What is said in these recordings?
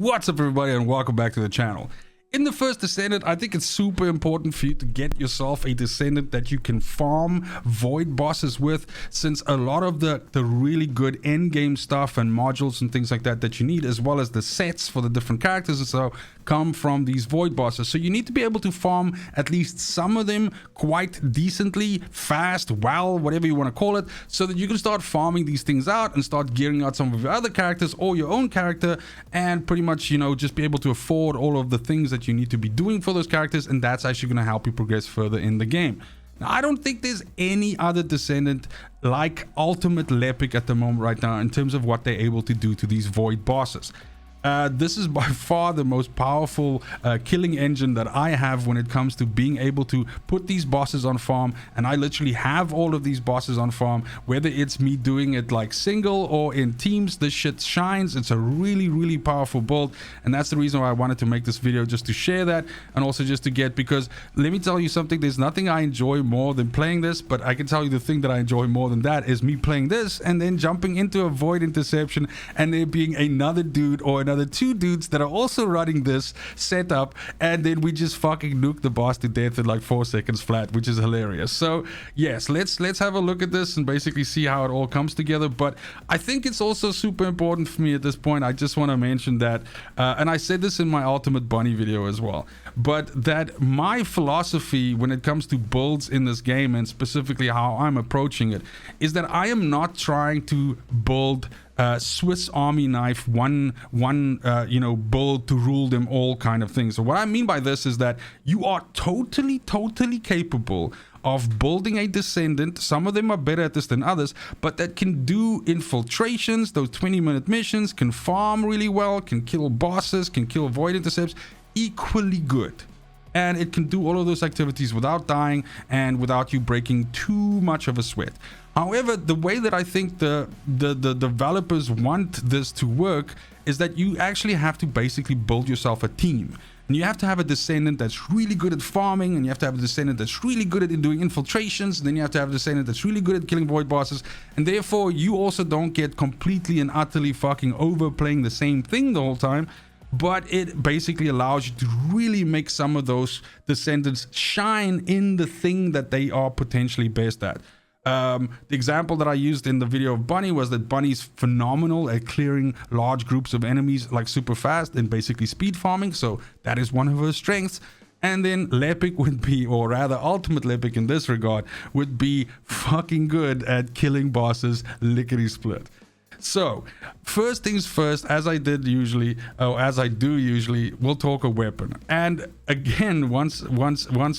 What's up, everybody, and welcome back to the channel. In the First Descendant, I think it's super important for you to get yourself a Descendant that you can farm void bosses with, since a lot of the really good end game stuff and modules and things like that you need, as well as the sets for the different characters and so, come from these void bosses. So you need to be able to farm at least some of them quite decently, fast, well, whatever you want to call it, so that you can start farming these things out and start gearing out some of your other characters or your own character, and pretty much, you know, just be able to afford all of the things that you need to be doing for those characters, and that's actually going to help you progress further in the game. Now, I don't think there's any other Descendant like Ultimate LEPIC at the moment right now in terms of what they're able to do to these void bosses. This is by far the most powerful killing engine that I have when it comes to being able to put these bosses on farm, and I literally have all of these bosses on farm, whether it's me doing it like single or in teams. This shit shines. It's a really powerful build, and that's the reason why I wanted to make this video, just to share that, and also just to get, because let me tell you something, there's nothing I enjoy more than playing this, but I can tell you the thing that I enjoy more than that is me playing this and then jumping into a void interception and there being another dude or another two dudes that are also running this setup, and then we just fucking nuke the boss to death in like 4 seconds flat, which is hilarious. So yes, let's have a look at this and basically see how it all comes together. But I think it's also super important for me at this point. I just want to mention that, and I said this in my Ultimate Bunny video as well, but that my philosophy when it comes to builds in this game, and specifically how I'm approaching it, is that I am not trying to build Swiss Army knife one build to rule them all kind of thing. So what I mean by this is that you are totally capable of building a Descendant. Some of them are better at this than others, but that can do infiltrations, those 20-minute missions, can farm really well, can kill bosses, can kill void intercepts equally good. And it can do all of those activities without dying and without you breaking too much of a sweat. However, the way that I think the developers want this to work is that you actually have to basically build yourself a team. And you have to have a Descendant that's really good at farming, and you have to have a Descendant that's really good at doing infiltrations, and then you have to have a Descendant that's really good at killing void bosses, and therefore you also don't get completely and utterly fucking overplaying the same thing the whole time. But it basically allows you to really make some of those Descendants shine in the thing that they are potentially best at. The example that I used in the video of Bunny was that Bunny's phenomenal at clearing large groups of enemies like super fast and basically speed farming, so that is one of her strengths. And then LEPIC would be, or rather Ultimate LEPIC in this regard, would be fucking good at killing bosses lickety split. So first things first, as I do usually, we'll talk a weapon. And again, once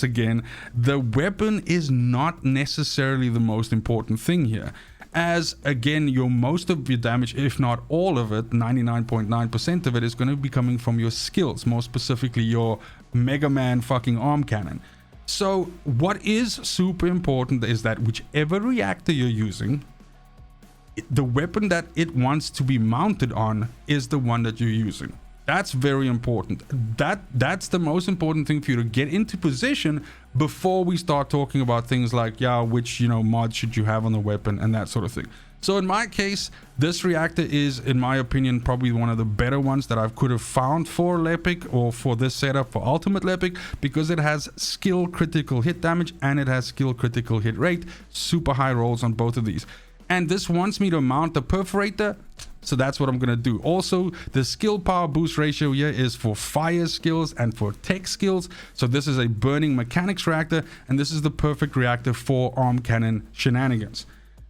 again, the weapon is not necessarily the most important thing here, as again, most of your damage, if not all of it, 99.9% of it, is going to be coming from your skills, more specifically your Mega Man fucking arm cannon. So what is super important is that whichever reactor you're using, the weapon that it wants to be mounted on is the one that you're using. That's very important. That's the most important thing for you to get into position before we start talking about things like, yeah, which, mod should you have on the weapon and that sort of thing. So in my case, this reactor is, in my opinion, probably one of the better ones that I could have found for LEPIC or for this setup for Ultimate LEPIC, because it has skill critical hit damage and it has skill critical hit rate, super high rolls on both of these. And this wants me to mount the perforator, so that's what I'm going to do. Also, the skill power boost ratio here is for fire skills and for tech skills. So this is a burning mechanics reactor, and this is the perfect reactor for arm cannon shenanigans.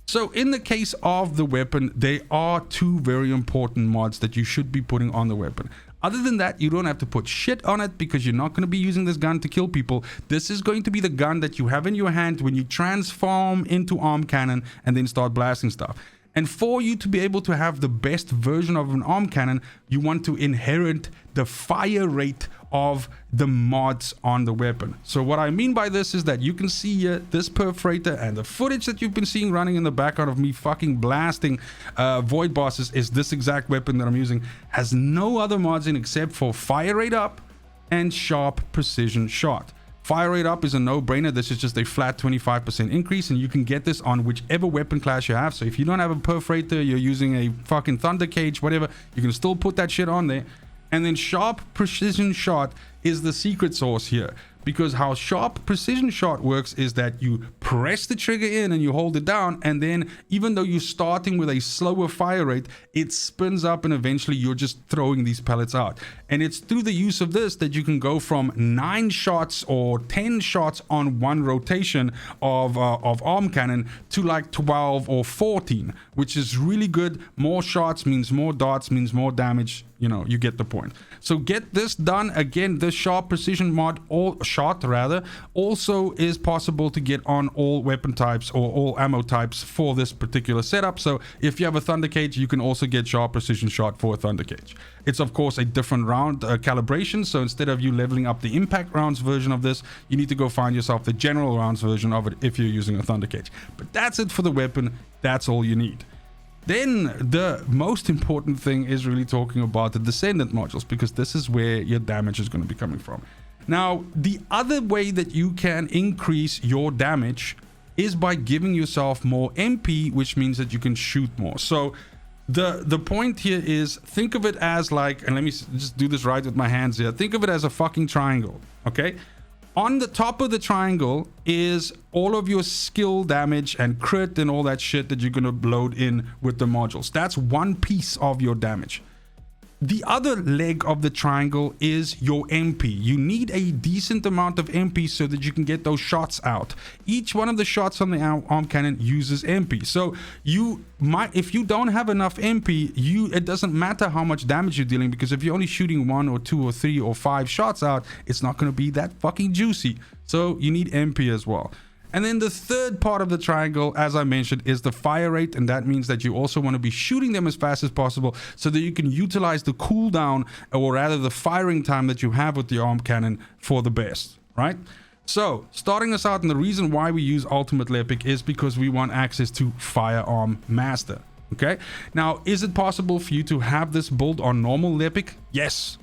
So in the case of the weapon, there are two very important mods that you should be putting on the weapon. Other than that, you don't have to put shit on it, because you're not going to be using this gun to kill people. This is going to be the gun that you have in your hand when you transform into arm cannon and then start blasting stuff. And for you to be able to have the best version of an arm cannon, you want to inherit the fire rate of the mods on the weapon. So what I mean by this is that you can see here this perforator, and the footage that you've been seeing running in the background of me fucking blasting void bosses is this exact weapon that I'm using. Has no other mods in except for fire rate up and sharp precision shot. Fire rate up is a no-brainer. This is just a flat 25% increase, and you can get this on whichever weapon class you have. So if you don't have a perforator, you're using a fucking thunder cage, whatever, you can still put that shit on there. And then sharp precision shot is the secret sauce here, because how sharp precision shot works is that you press the trigger in and you hold it down, and then even though you're starting with a slower fire rate, it spins up and eventually you're just throwing these pellets out. And it's through the use of this that you can go from 9 shots or 10 shots on one rotation of arm cannon to like 12 or 14, which is really good. More shots means more darts, means more damage. You know, you get the point. So get this done. Again, this sharp precision mod, or shot rather, also is possible to get on all weapon types or all ammo types for this particular setup. So if you have a thunder cage, you can also get sharp precision shot for a thunder cage. It's of course a different round calibration. So instead of you leveling up the impact rounds version of this, you need to go find yourself the general rounds version of it if you're using a thunder cage. But that's it for the weapon. That's all you need. Then the most important thing is really talking about the Descendant modules, because this is where your damage is going to be coming from. Now, the other way that you can increase your damage is by giving yourself more MP, which means that you can shoot more. So the point here is, think of it as like, and let me just do this right with my hands here. Think of it as a fucking triangle, okay? On the top of the triangle is all of your skill damage and crit and all that shit that you're going to load in with the modules. That's one piece of your damage. The other leg of the triangle is your MP. You need a decent amount of MP so that you can get those shots out. Each one of the shots on the arm cannon uses MP. So you might, if you don't have enough MP, it doesn't matter how much damage you're dealing, because if you're only shooting 1 or 2 or 3 or 5 shots out, it's not going to be that fucking juicy. So you need MP as well. And then the third part of the triangle, as I mentioned, is the fire rate. And that means that you also want to be shooting them as fast as possible so that you can utilize the cooldown, or rather the firing time that you have with the arm cannon for the best, right? So starting us out, and the reason why we use Ultimate LEPIC is because we want access to Firearm Master. Okay, now is it possible for you to have this build on normal LEPIC? Yes.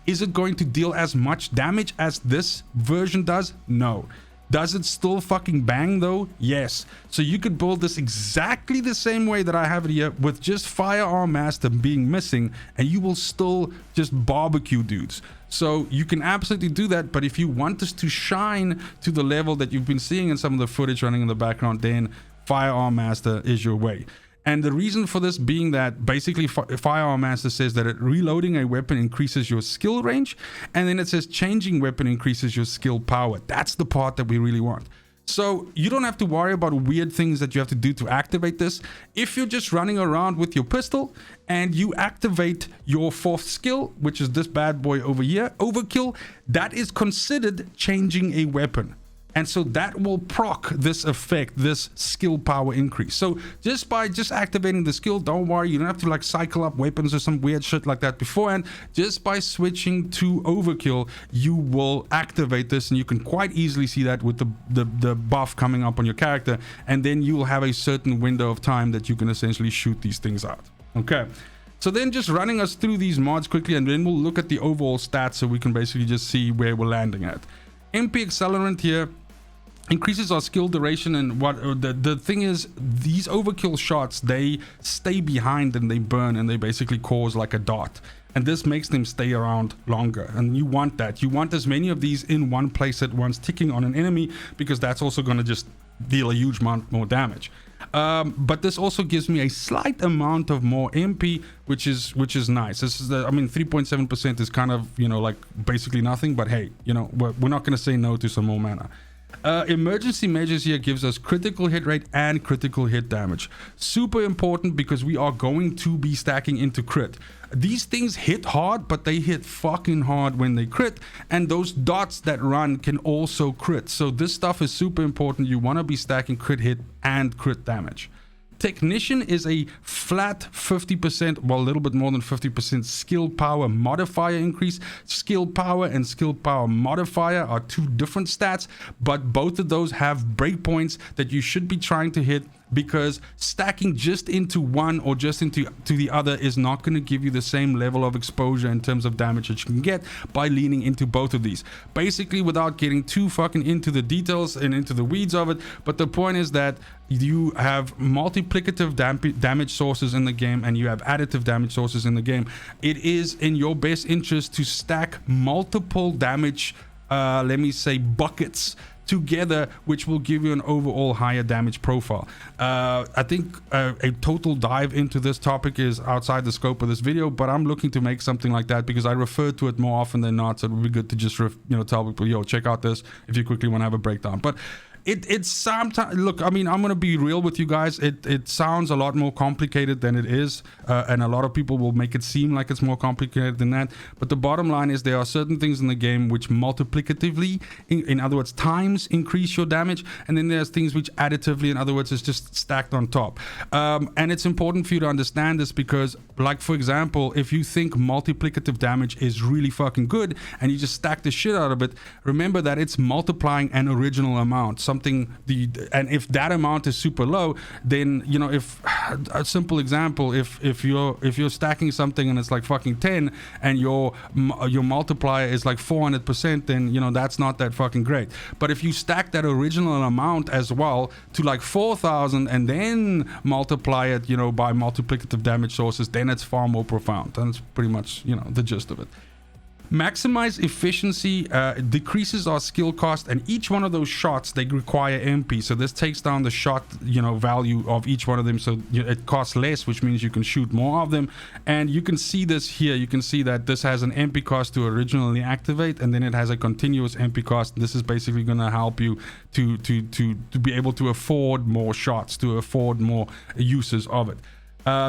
Is it going to deal as much damage as this version does? No. Does it still fucking bang though? Yes. So you could build this exactly the same way that I have it here, with just Firearm Master being missing, and you will still just barbecue dudes. So you can absolutely do that. But if you want this to shine to the level that you've been seeing in some of the footage running in the background, then Firearm Master is your way. And the reason for this being that basically Firearm Master says that reloading a weapon increases your skill range, and then it says changing weapon increases your skill power. That's the part that we really want. So you don't have to worry about weird things that you have to do to activate this. If you're just running around with your pistol and you activate your 4th skill, which is this bad boy over here, Overkill, that is considered changing a weapon. And so that will proc this effect, this skill power increase. So just by activating the skill, don't worry, you don't have to like cycle up weapons or some weird shit like that beforehand. Just by switching to Overkill, you will activate this, and you can quite easily see that with the buff coming up on your character. And then you will have a certain window of time that you can essentially shoot these things out. Okay. So then just running us through these mods quickly, and then we'll look at the overall stats so we can basically just see where we're landing at. MP Accelerant here increases our skill duration, and what the thing is, these overkill shots, they stay behind and they burn, and they basically cause like a dot, and this makes them stay around longer. And you want that. You want as many of these in one place at once ticking on an enemy, because that's also going to just deal a huge amount more damage. But this also gives me a slight amount of more MP, which is nice. This is I mean, 3.7% is kind of, you know, like basically nothing, but hey, you know, we're not going to say no to some more mana. Emergency measures here gives us critical hit rate and critical hit damage. Super important, because we are going to be stacking into crit. These things hit hard, but they hit fucking hard when they crit, and those dots that run can also crit. So this stuff is super important. You want to be stacking crit hit and crit damage. Technician is a flat 50%, well, a little bit more than 50% skill power modifier increase. Skill power and skill power modifier are two different stats, but both of those have breakpoints that you should be trying to hit because stacking just into one or just into the other is not going to give you the same level of exposure in terms of damage that you can get by leaning into both of these. Basically, without getting too fucking into the details and into the weeds of it, but the point is that you have multiplicative damage sources in the game and you have additive damage sources in the game. It is in your best interest to stack multiple damage, let me say, buckets together, which will give you an overall higher damage profile. I think a total dive into this topic is outside the scope of this video, but I'm looking to make something like that because I refer to it more often than not, so it would be good to just tell people, yo, check out this if you quickly want to have a breakdown. But it's sometimes, look, I mean, I'm gonna be real with you guys. It sounds a lot more complicated than it is, and a lot of people will make it seem like it's more complicated than that. But the bottom line is there are certain things in the game which multiplicatively, in other words, times increase your damage, and then there's things which additively, in other words, is just stacked on top. And it's important for you to understand this because, like, for example, if you think multiplicative damage is really fucking good and you just stack the shit out of it, remember that it's multiplying an original amount. And if that amount is super low, then if a simple example, if you're stacking something and it's like fucking 10 and your multiplier is like 400%, then that's not that fucking great. But if you stack that original amount as well to like 4,000 and then multiply it by multiplicative damage sources, then it's far more profound. And it's pretty much the gist of it. Maximize efficiency decreases our skill cost, and each one of those shots, they require MP, so this takes down the shot value of each one of them, so it costs less, which means you can shoot more of them. And you can see this here. You can see that this has an MP cost to originally activate, and then it has a continuous MP cost. This is basically going to help you to be able to afford more shots, to afford more uses of it.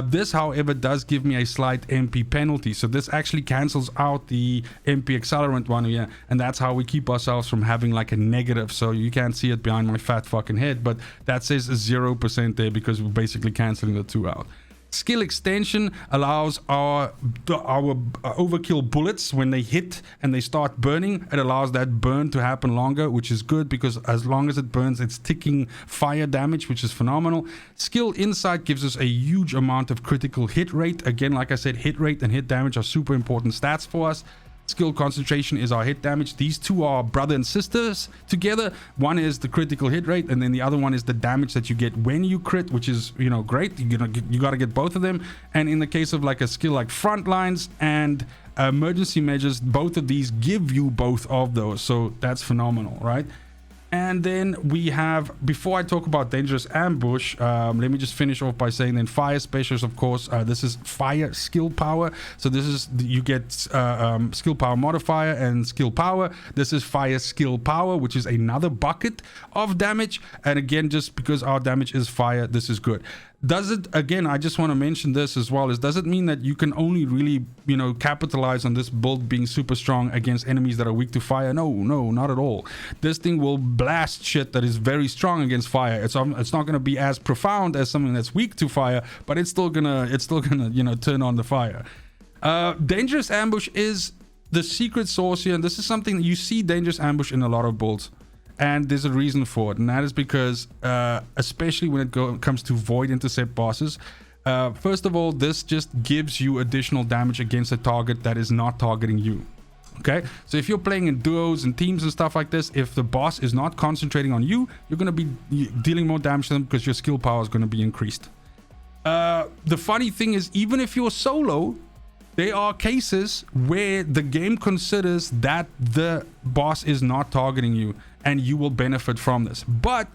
This, however, does give me a slight MP penalty, so this actually cancels out the MP accelerant one here, and that's how we keep ourselves from having like a negative. So you can't see it behind my fat fucking head, but that says 0% there because we're basically canceling the two out. Skill extension allows our overkill bullets, when they hit and they start burning, it allows that burn to happen longer, which is good because as long as it burns, it's ticking fire damage, which is phenomenal. Skill insight gives us a huge amount of critical hit rate. Again, like I said, hit rate and hit damage are super important stats for us. Skill concentration is our hit damage. These two are brother and sisters together. One is the critical hit rate, and then the other one is the damage that you get when you crit, which is great. You got to get both of them. And in the case of like a skill like front lines and emergency measures, both of these give you both of those, so that's phenomenal, right? And then we have, before I talk about dangerous ambush, let me just finish off by saying then fire specials, of course, this is fire skill power. So this is, you get skill power modifier and skill power. This is fire skill power, which is another bucket of damage. And again, just because our damage is fire, this is good. Does it, again, I just want to mention this as well, does it mean that you can only really, capitalize on this build being super strong against enemies that are weak to fire? No, not at all. This thing will blast shit that is very strong against fire. It's not going to be as profound as something that's weak to fire, but it's still gonna turn on the fire. Dangerous ambush is the secret sauce here, and this is something that you see dangerous ambush in a lot of builds. And there's a reason for it, and that is because, especially when it comes to void intercept bosses, first of all, this just gives you additional damage against a target that is not targeting you. Okay, so if you're playing in duos and teams and stuff like this, if the boss is not concentrating on you, you're going to be dealing more damage to them because your skill power is going to be increased. The funny thing is, even if you're solo, there are cases where the game considers that the boss is not targeting you, and you will benefit from this. But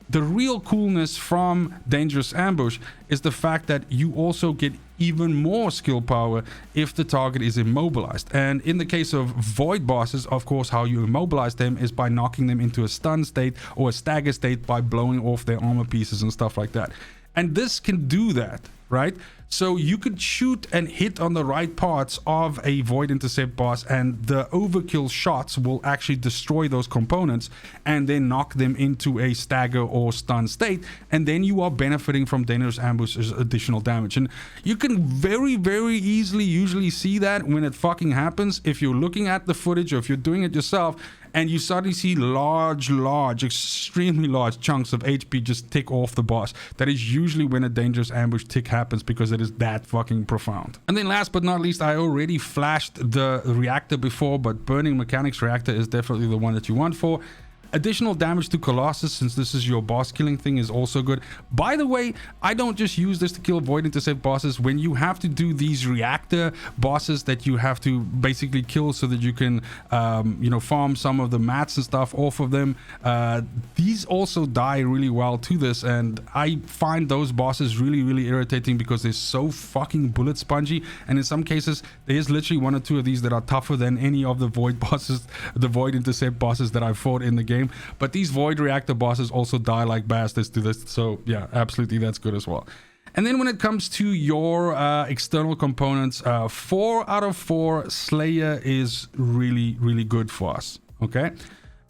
the real coolness from dangerous ambush is the fact that you also get even more skill power if the target is immobilized. And in the case of void bosses, of course, how you immobilize them is by knocking them into a stun state or a stagger state by blowing off their armor pieces and stuff like that. And this can do that, right? So you could shoot and hit on the right parts of a void intercept boss, and the overkill shots will actually destroy those components and then knock them into a stagger or stun state, and then you are benefiting from dangerous ambush's additional damage. And you can very, very easily usually see that when it fucking happens if you're looking at the footage or if you're doing it yourself, and you suddenly see large, extremely large chunks of HP just tick off the boss. That is usually when a dangerous ambush tick happens, because it is that fucking profound. And then last but not least, I already flashed the reactor before, but burning mechanics reactor is definitely the one that you want for. Additional damage to Colossus, since this is your boss killing thing, is also good. By the way, I don't just use this to kill void intercept bosses. When you have to do these reactor bosses that you have to basically kill so that you can you know, farm some of the mats and stuff off of them, these also die really well to this, and I find those bosses really irritating because they're so fucking bullet spongy, and in some cases there's literally 1 or 2 of these that are tougher than any of the void bosses, the void intercept bosses that I've fought in the game. But these void reactor bosses also die like bastards to this, so yeah, absolutely, that's good as well. And then when it comes to your external components, 4 out of 4 Slayer is really good for us, okay?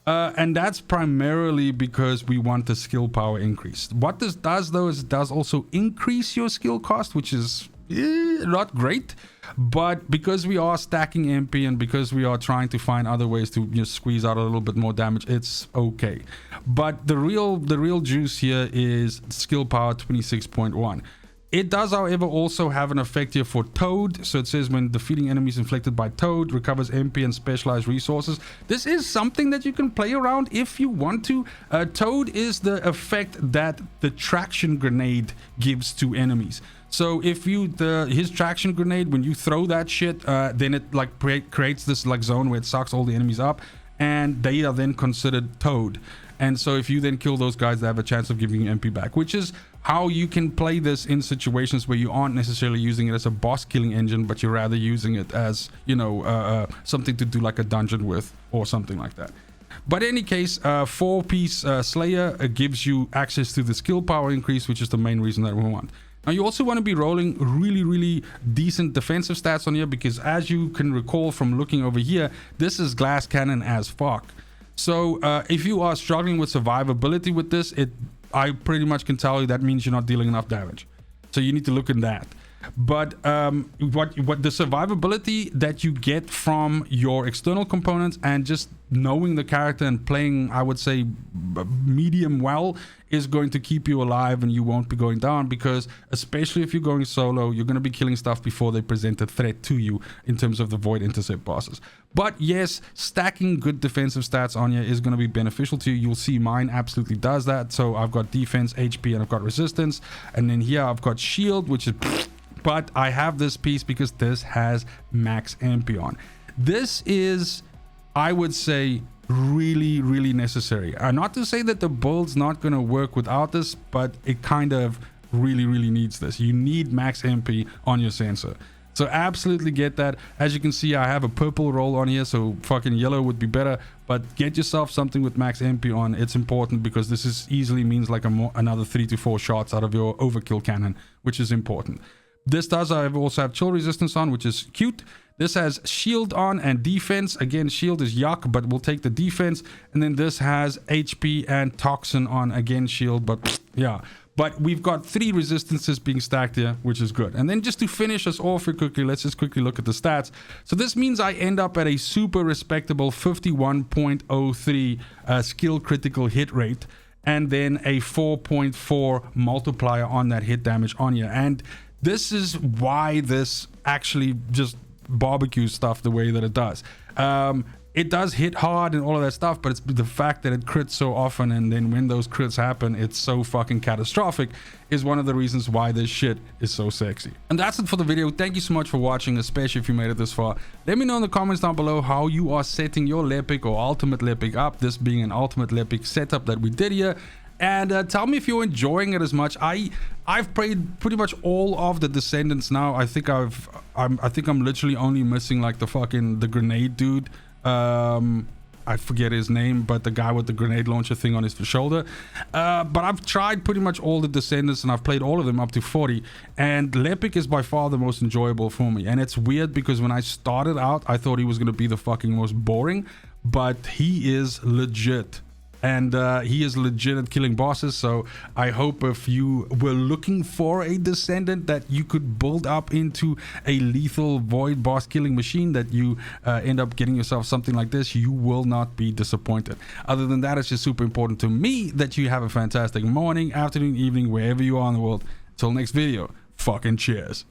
And that's primarily because we want the skill power increase. What this does though is it does also increase your skill cost, which is not great, but because we are stacking MP and because we are trying to find other ways to just squeeze out a little bit more damage, it's okay. But the real juice here is skill power 26.1. It does, however, also have an effect here for Toad. So it says when defeating enemies inflicted by Toad, recovers MP and specialized resources. This is something that you can play around if you want to. Toad is the effect that the traction grenade gives to enemies. So if you, his traction grenade, when you throw that shit, then it like creates this like zone where it sucks all the enemies up, and they are then considered Toad. And so if you then kill those guys, they have a chance of giving you MP back, which is how you can play this in situations where you aren't necessarily using it as a boss killing engine, but you're rather using it as, you know, something to do like a dungeon with or something like that. But in any case, 4-piece Slayer gives you access to the skill power increase, which is the main reason that we want. Now you also want to be rolling really decent defensive stats on here, because as you can recall from looking over here, this is glass cannon as fuck. So if you are struggling with survivability with this, I pretty much can tell you that means you're not dealing enough damage. So you need to look at that. But what the survivability that you get from your external components and just knowing the character and playing, I would say, medium well, is going to keep you alive and you won't be going down, because especially if you're going solo, you're going to be killing stuff before they present a threat to you in terms of the void intercept bosses. But yes, stacking good defensive stats on you is going to be beneficial to you. You'll see mine absolutely does that. So I've got defense, HP, and I've got resistance, and then here I've got shield, which is but I have this piece because this has max MP on. This is, I would say, really necessary. Not to say that the build's not going to work without this, but it kind of really needs this. You need max MP on your sensor. So absolutely get that. As you can see, I have a purple roll on here, so fucking yellow would be better, but get yourself something with max MP on. It's important because this is easily means like another 3 to 4 shots out of your overkill cannon, which is important. This does, I also have chill resistance on, which is cute. This has shield on and defense. Again, shield is yuck, but we'll take the defense. And then this has HP and toxin on. Again, shield, but yeah. But we've got 3 resistances being stacked here, which is good. And then just to finish us off here quickly, let's just quickly look at the stats. So this means I end up at a super respectable 51.03 skill critical hit rate, and then a 4.4 multiplier on that hit damage on you. And this is why this actually just barbecues stuff the way that it does. It does hit hard and all of that stuff, but it's the fact that it crits so often, and then when those crits happen, it's so fucking catastrophic, is one of the reasons why this shit is so sexy. And that's it for the video. Thank you so much for watching, especially if you made it this far. Let me know in the comments down below how you are setting your LEPIC or ultimate LEPIC up, this being an ultimate LEPIC setup that we did here. And tell me if you're enjoying it as much. I've played pretty much all of the Descendants now. I think I'm literally only missing like the grenade dude. I forget his name, but the guy with the grenade launcher thing on his shoulder. But I've tried pretty much all the Descendants, and I've played all of them up to 40. And LEPIC is by far the most enjoyable for me. And it's weird because when I started out, I thought he was going to be the fucking most boring, but he is legit and he is legit at killing bosses. So I hope if you were looking for a Descendant that you could build up into a lethal void boss killing machine, that you end up getting yourself something like this, you will not be disappointed. Other than that, it's just super important to me that you have a fantastic morning, afternoon, evening, wherever you are in the world. Till next video, fucking cheers.